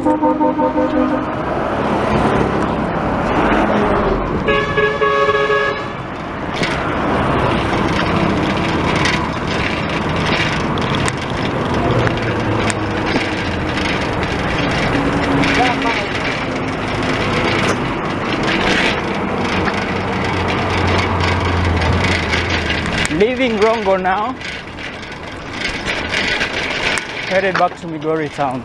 Leaving Rongo now, headed back to Migori Town.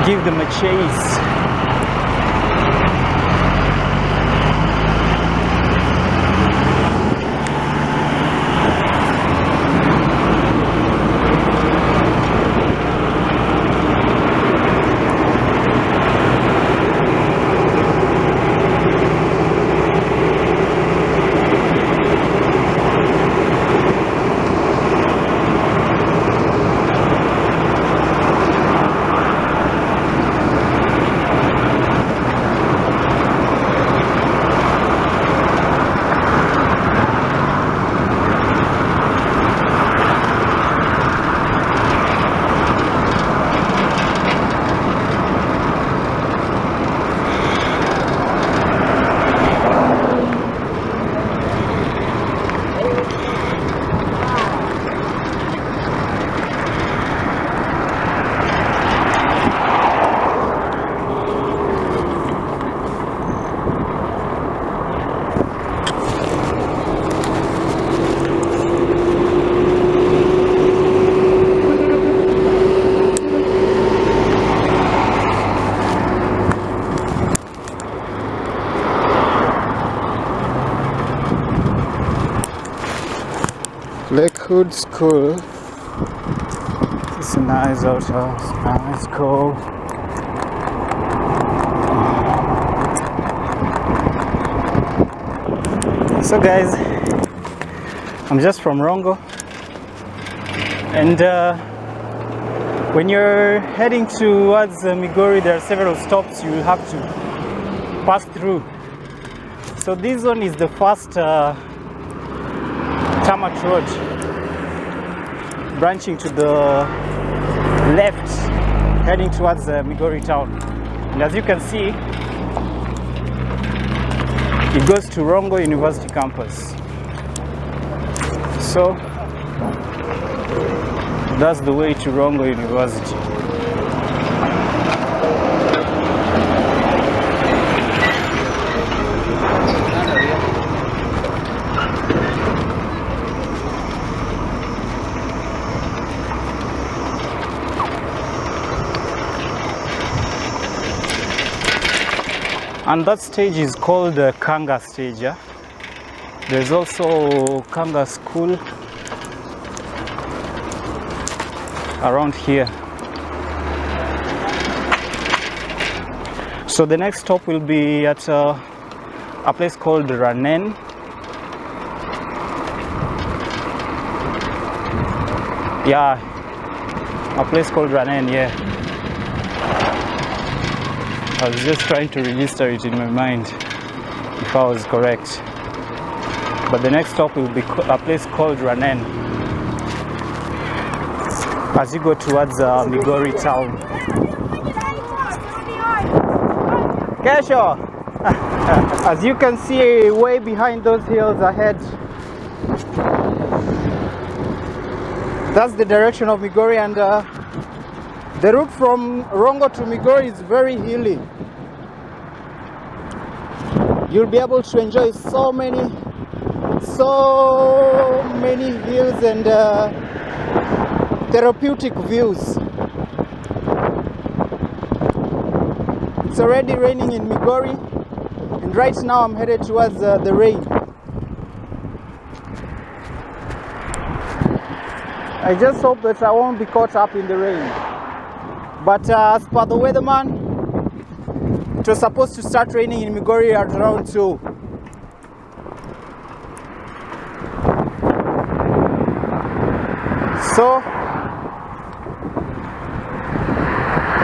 Give them a chase. Lakewood School. It's a nice old house, nice school. So guys, I'm just from Rongo, and when you're heading towards Migori, there are several stops you have to pass through. So this one is the first tarmac road branching to the left, heading towards Migori Town. And as you can see, it goes to Rongo University campus. So that's the way to Rongo University. And that stage is called the Kanga stage. Yeah? There's also Kanga school around here. So the next stop will be at a place called Ranen. Yeah, a place called Ranen, yeah. I was just trying to register it in my mind if I was correct. But the next stop will be a place called Ranen. as you go towards Migori Town. Kesho! As you can see, way behind those hills ahead, that's the direction of Migori, and the route from Rongo to Migori is very hilly. You'll be able to enjoy so many hills and therapeutic views. It's already raining in Migori, and right now I'm headed towards the rain. I just hope that I won't be caught up in the rain. But as per the weatherman, it was supposed to start raining in Migori at around 2. So,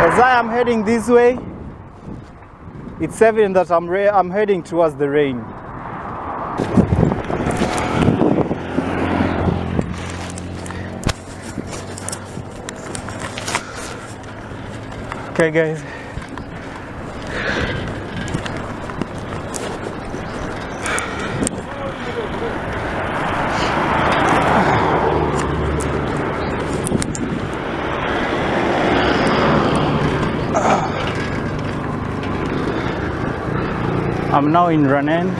as I am heading this way, it's evident that I'm heading towards the rain. Okay guys, I'm now in Ranen.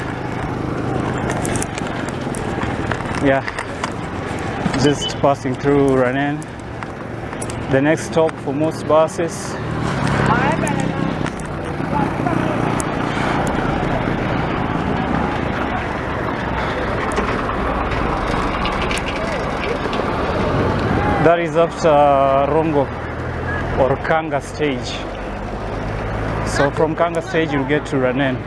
Yeah, just passing through Ranen. The next stop for most buses. That is after Rongo or Kanga stage. So from Kanga stage you'll get to Ranen.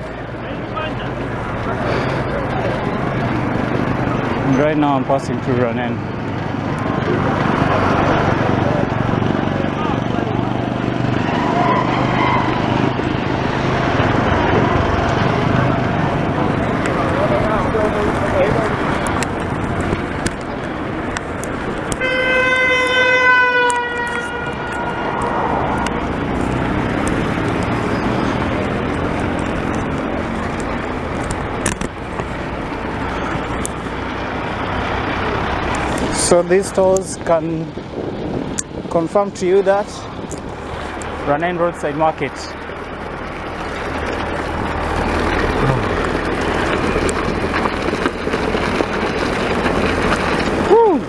And right now I'm passing through Ranen. So these stores can confirm to you that Ranen roadside market. Woo.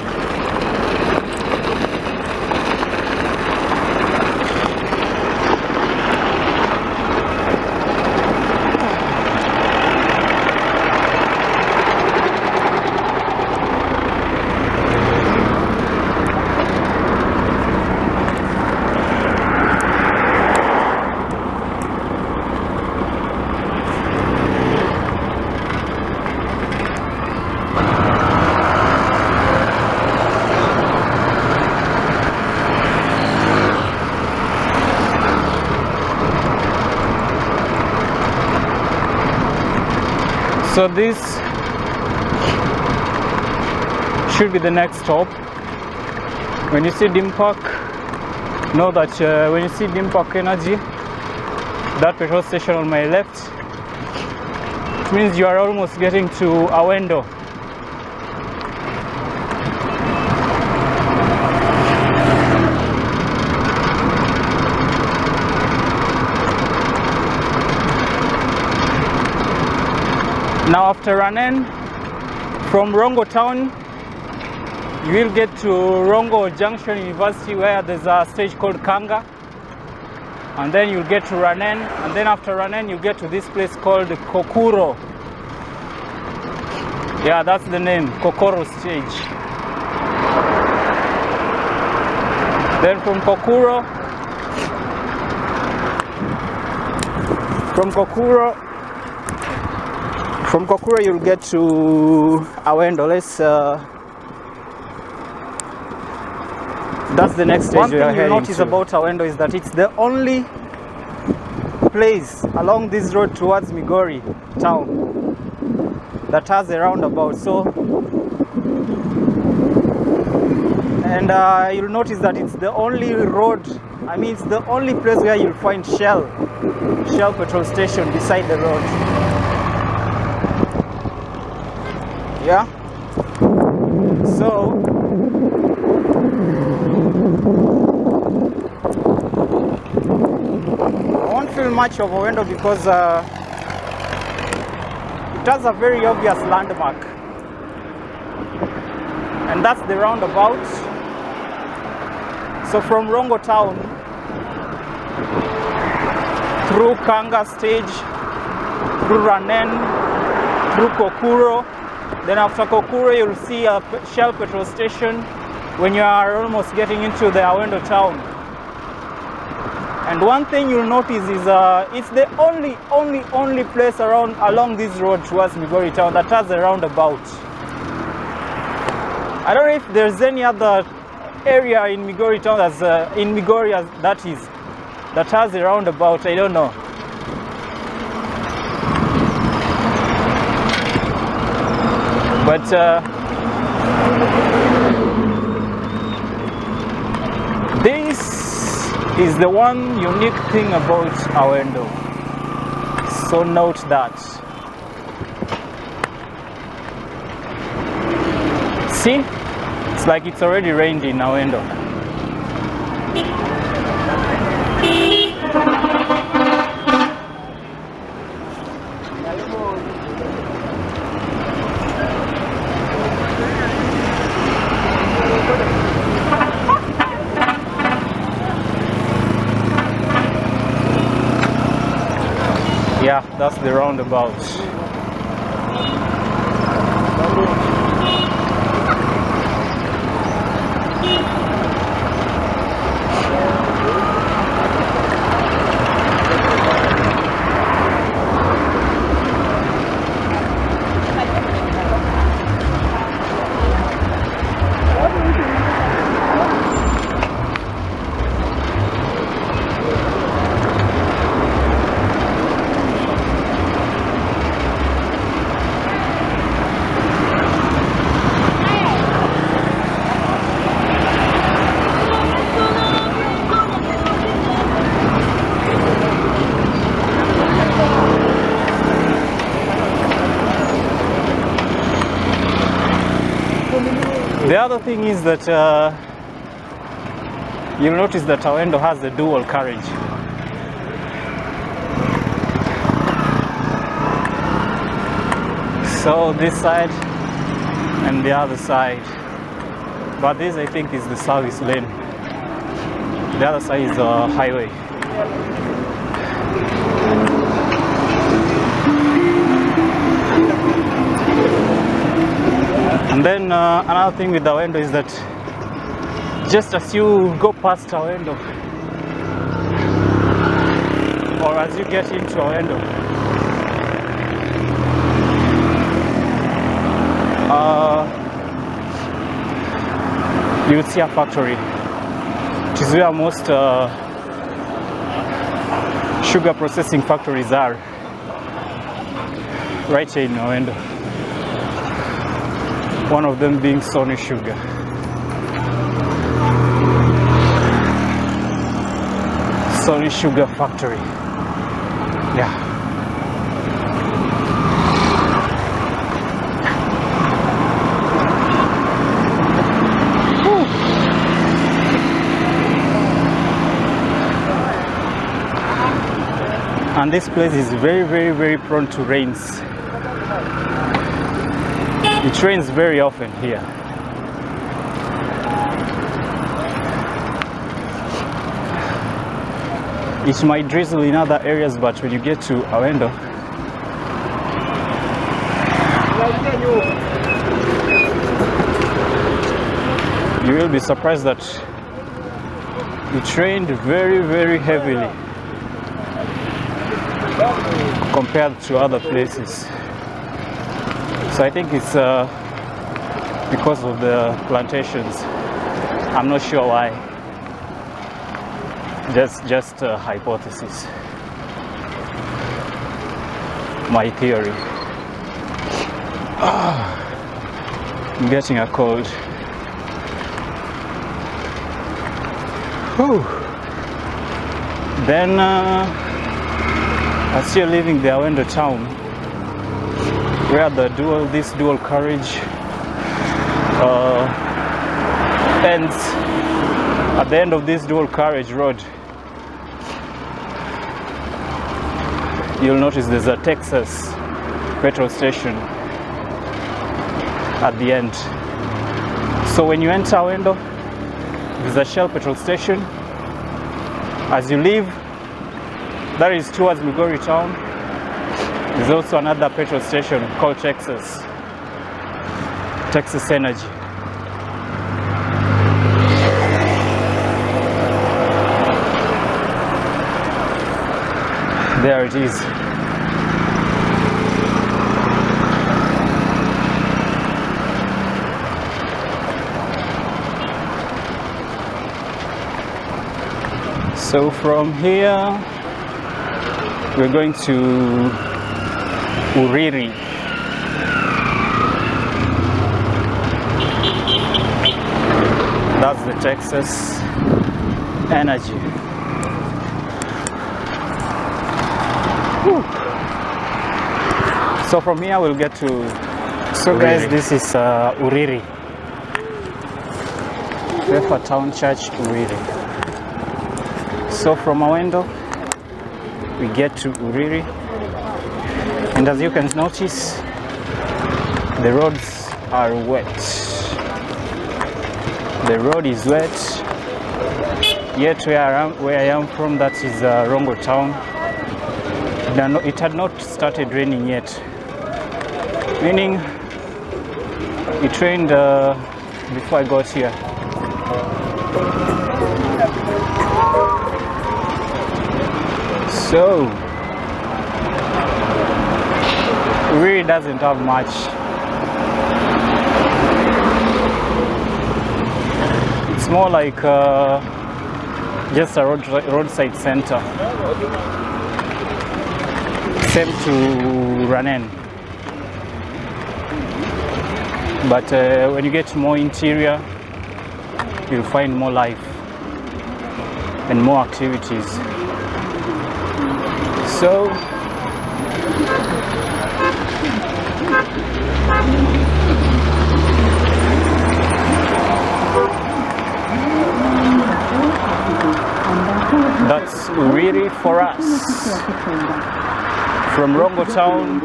So this should be the next stop. When you see Dim Park, know that when you see Dim Park Energy, that petrol station on my left, it means you are almost getting to Awendo. Now after Ranen, from Rongo Town, you will get to Rongo Junction University, where there's a stage called Kanga. And then you'll get to Ranen, and then after Ranen you get to this place called Kokuro. Yeah, that's the name, Kokuro stage. Then from Kokuro you'll get to Awendo. That's the next stage. One thing you'll notice about Awendo is that it's the only place along this road towards Migori Town that has a roundabout. So, and And you'll notice that it's the only road, I mean it's the only place where you'll find Shell petrol station beside the road. Yeah, so I won't feel much of Awendo because it has a very obvious landmark, and that's the roundabout. So from Rongo Town through Kanga stage, through Ranen, through Kokuro. Then after Kokuro you'll see a Shell petrol station when you are almost getting into the Awendo Town. And one thing you'll notice is it's the only place along this road towards Migori Town that has a roundabout. I don't know if there's any other area in Migori Town that has a roundabout. I don't know. But this is the one unique thing about Awendo. So note that. See? It's like it's already rained in Awendo. Yeah, that's the roundabout. The other thing is that you'll notice that Awendo has a dual carriage. So this side and the other side. But this I think is the service lane. The other side is the highway. And then another thing with Awendo is that just as you go past Awendo, or as you get into Awendo, you would see a factory, which is where most sugar processing factories are, right here in Awendo. One of them being Sony Sugar. Sony Sugar Factory. Yeah. Whew. And this place is very prone to rains. It rains very often here. It might drizzle in other areas, but when you get to Awendo, you will be surprised that it rained very heavily compared to other places. So I think it's because of the plantations. I'm not sure why. Just a hypothesis. My theory. I'm getting a cold. Whew. Then as you're leaving the Awendo Town, where this dual carriage ends, at the end of this dual carriage road, you'll notice there's a Texas petrol station at the end. So when you enter Awendo, there's a Shell petrol station. As you leave, that is towards Migori Town. There's also another petrol station called Texas Energy. There it is. So from here, we're going to Uriri. That's the Texas Energy. Whew. So from here we'll get to Uriri. Guys, this is Uriri. Refa Town Church, Uriri. So from Awendo we get to Uriri, and as you can notice, the roads are wet. The road is wet. Yet where I am from, that is Rongo Town, it had not started raining yet, meaning it rained before I got here. So it really doesn't have much. It's more like just a roadside center. Same to Ranen. But when you get more interior, you'll find more life and more activities. So that's Uriri for us. From Rongo Town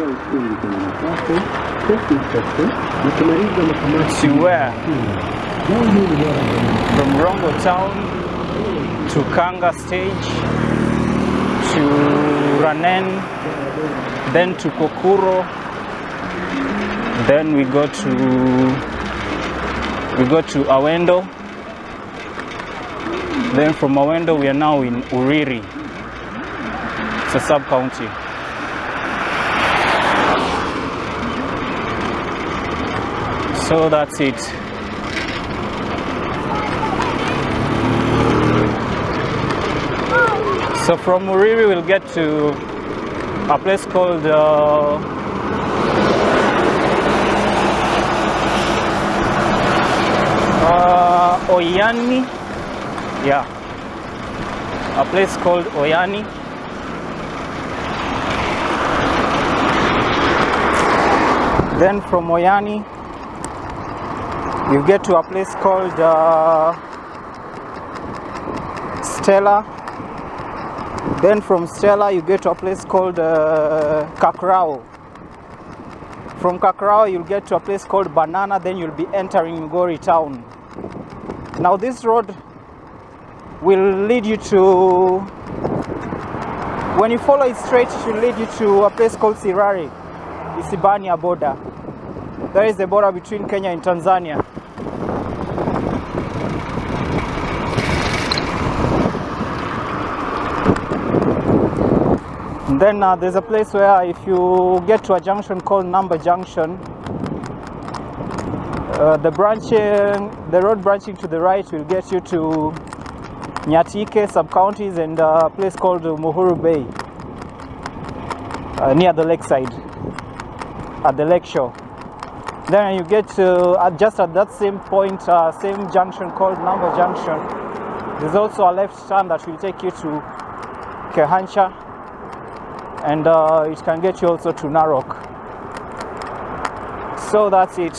to where? From Rongo Town to Kanga stage, to Ranen, then to Kokuro, then we go to Awendo. Then from Awendo we are now in Uriri. It's a sub-county. So that's it. So from Uriri we'll get to a place called Oyani. Yeah, a place called Oyani. Then from Oyani you get to a place called Stella. Then from Stella you get to a place called Kakrao. From Kakrao you'll get to a place called Banana, then you'll be entering Migori Town. Now this road will lead you to, when you follow it straight, it will lead you to a place called Sirari, the Isibania border. There is the border between Kenya and Tanzania. And then there's a place where if you get to a junction called Number Junction, the road branching to the right will get you to Nyatike sub-counties and a place called Muhuru Bay, near the lakeside, at the lake shore. Then you get to, just at that same point, same junction called Number Junction, There's also a left turn that will take you to Kehancha, and it can get you also to Narok. So that's it.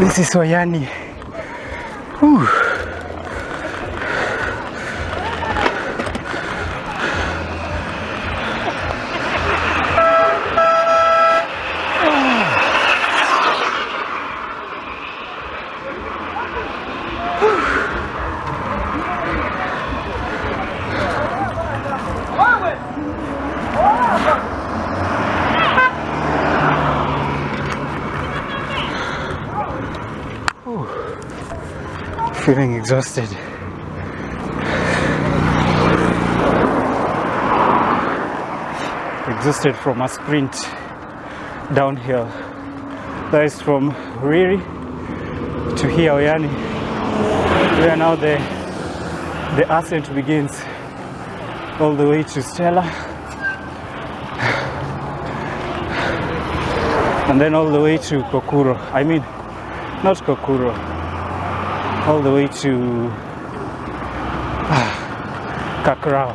This is Oyani. Whew. Feeling exhausted. Exhausted from a sprint downhill. That is from Uriri to here, Oyani. Where now the ascent begins all the way to Stella, and then all the way to Kokuro. I mean, not Kokuro. All the way to Kakrao.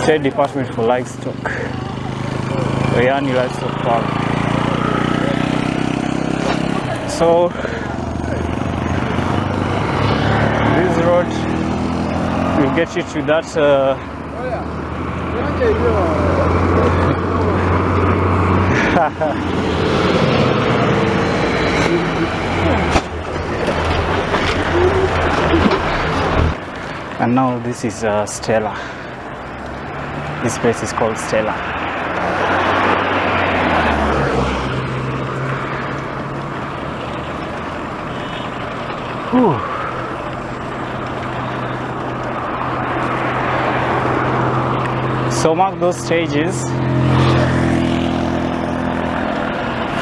State Department for Livestock, Oyani Livestock Park. So this road will get you to that and now this is Stella. This place is called Stella. Whew. So mark those stages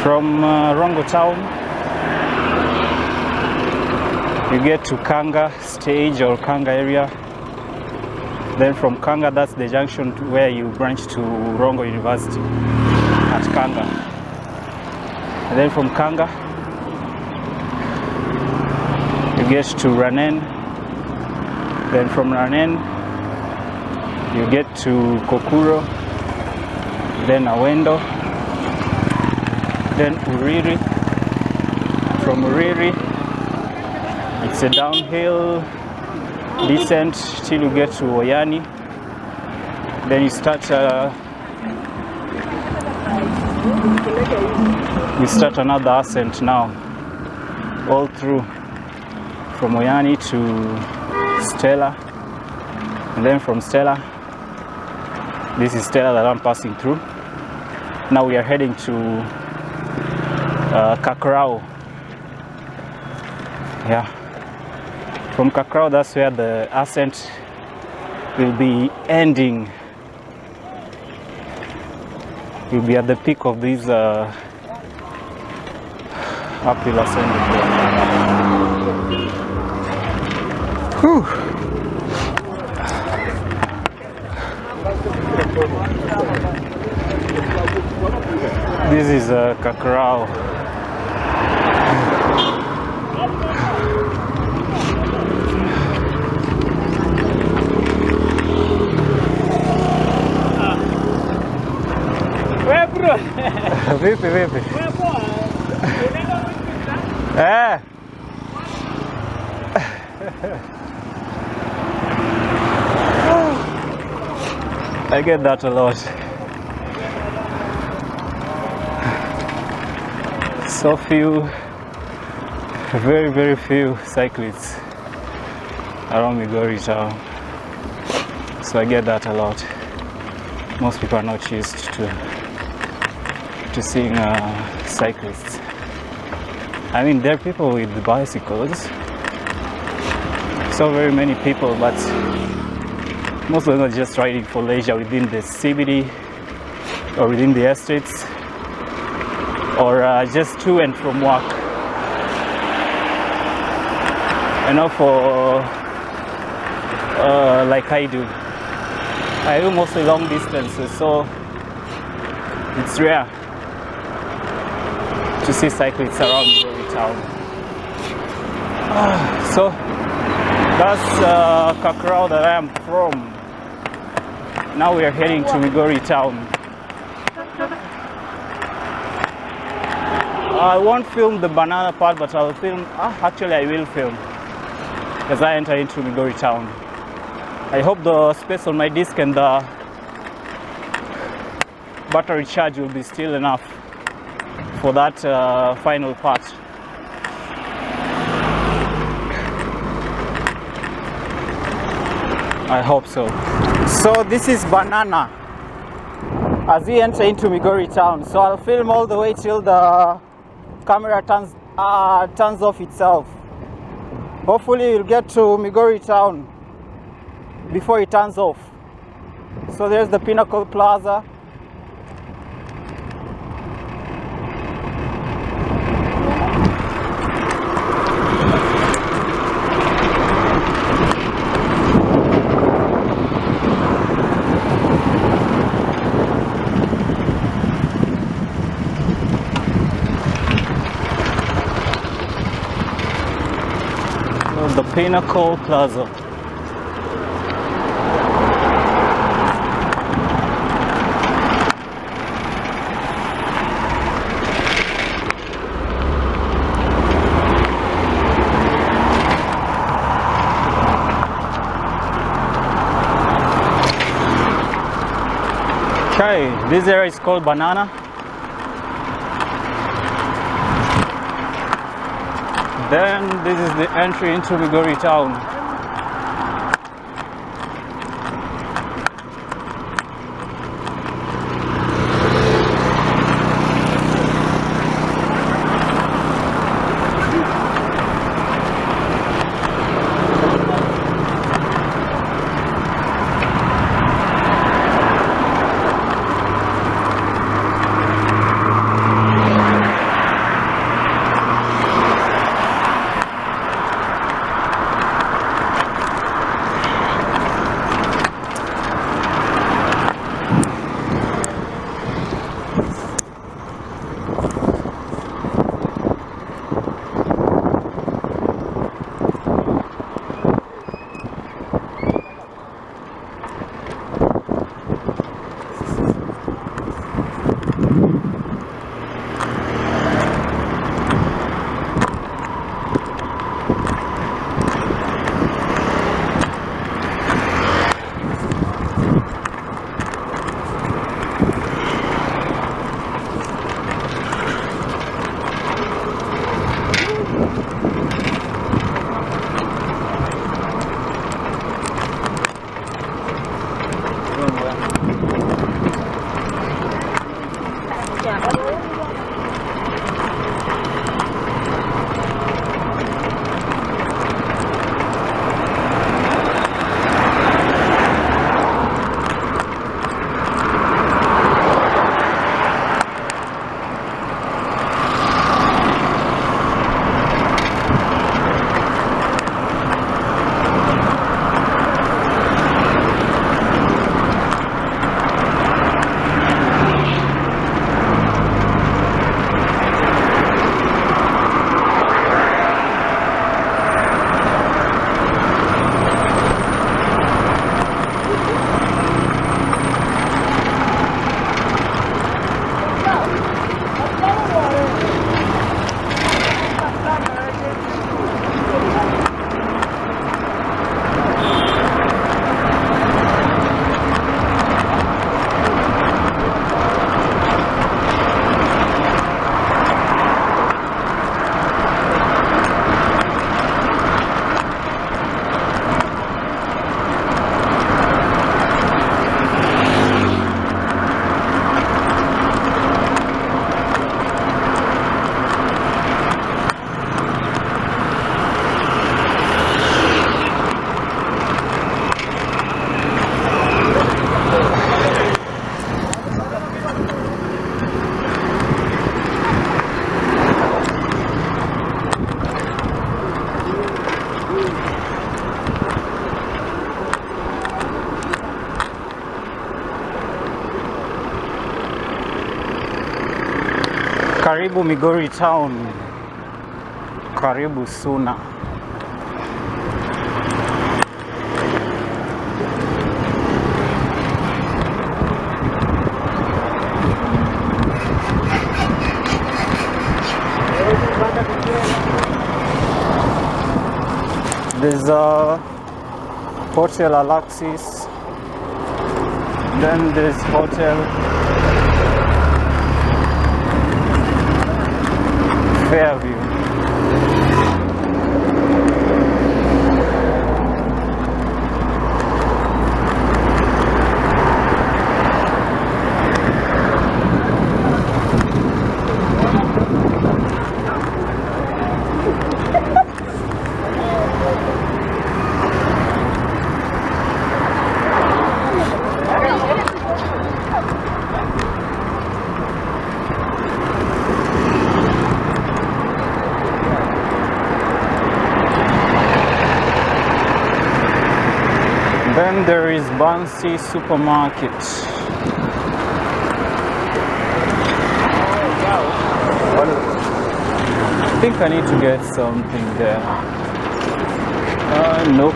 from Rongo Town. You get to Kanga stage or Kanga area. Then from Kanga, that's the junction where you branch to Rongo University at Kanga. And then from Kanga, you get to Ranen. Then from Ranen, you get to Kokuro, then Awendo, then Uriri. From Uriri, it's a downhill descent till you get to Oyani. Then you start another ascent now, all through from Oyani to Stella, and then from Stella, this is Stella that I'm passing through. Now we are heading to Kakrao. Yeah, from Kakrao, that's where the ascent will be ending. We'll be at the peak of these uphill ascending. Whew. This is Kakrao. Vipi? I get that a lot. So few, very few cyclists around Migori Town. So I get that a lot. Most people are not used to seeing cyclists. I mean, there are people with bicycles, so very many people, but most of them are just riding for leisure within the CBD or within the estates, or just to and from work. You know, for like I do. I do mostly long distances, so it's rare to see cyclists around Migori Town. So that's Kakrao that I am from. Now we are heading to Migori Town. I won't film the banana part, but I'll film, actually I will film as I enter into Migori Town. I hope the space on my disc and the battery charge will be still enough for that final part. I hope so. So this is banana as we enter into Migori Town. So I'll film all the way till the camera turns off itself. Hopefully we'll get to Migori Town before it turns off. So there's the Pinnacle Plaza. The Pinnacle Plaza. Okay, this area is called Banana. Then this is the entry into Migori Town. Karibu Migori Town. Karibu Suna. There's a Hotel Alexis. Then there's Hotel Fairview. Then there is Bansi Supermarket. I think I need to get something there. Nope.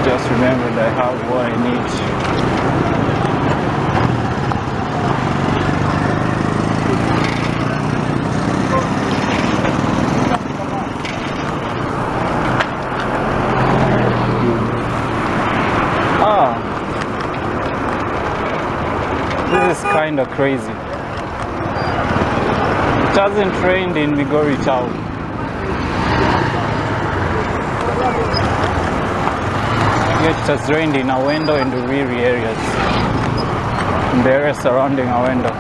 Just remembered I have what I need. This is kind of crazy. It hasn't rained in Migori Town. Yet it has rained in Awendo and Uriri areas, in the area surrounding Awendo.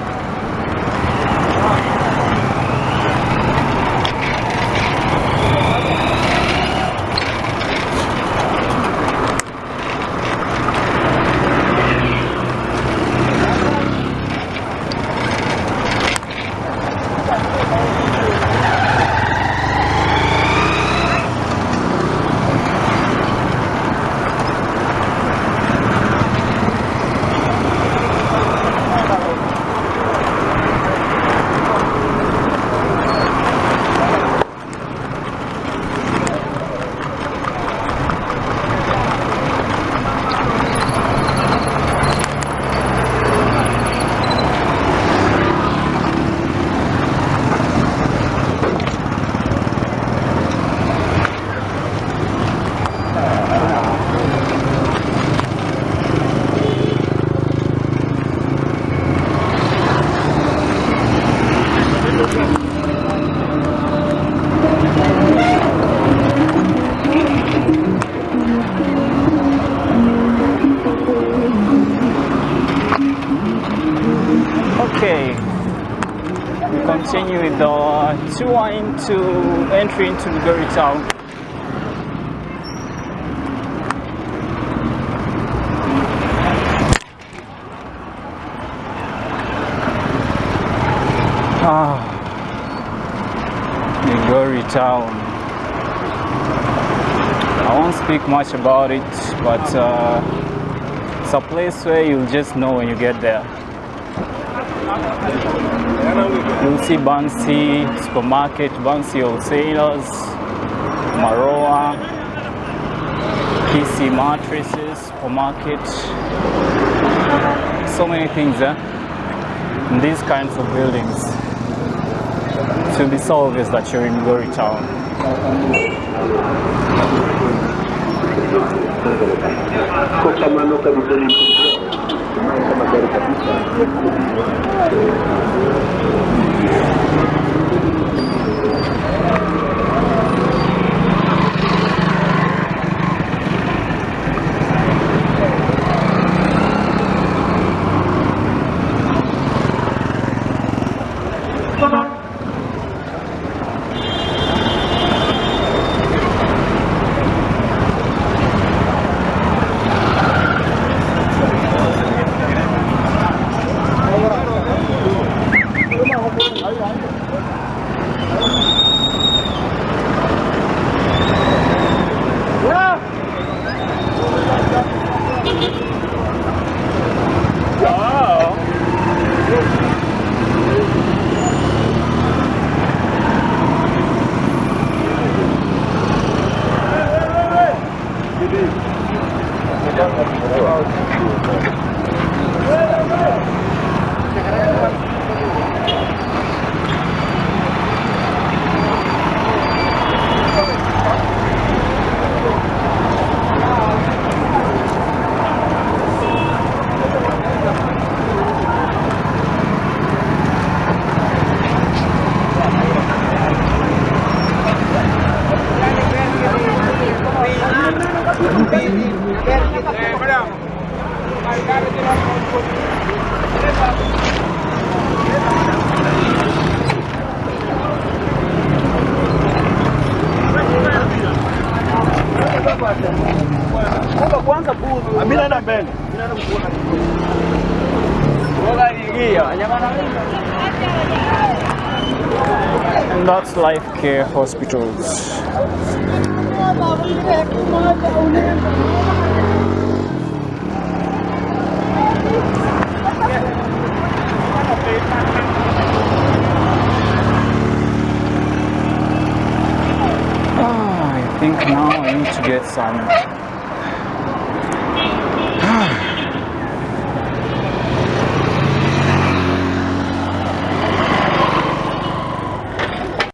Okay, we continue with the tour into entry into Migori Town. Migori Town. I won't speak much about it, but it's a place where you'll just know when you get there. You'll see Bansi Supermarket, Bansi Wholesalers, Maroa, PC Mattresses Supermarket. So many things in these kinds of buildings. It will be so obvious that you're in Migori Town. And that's Life Care Hospitals. I think now I need to get some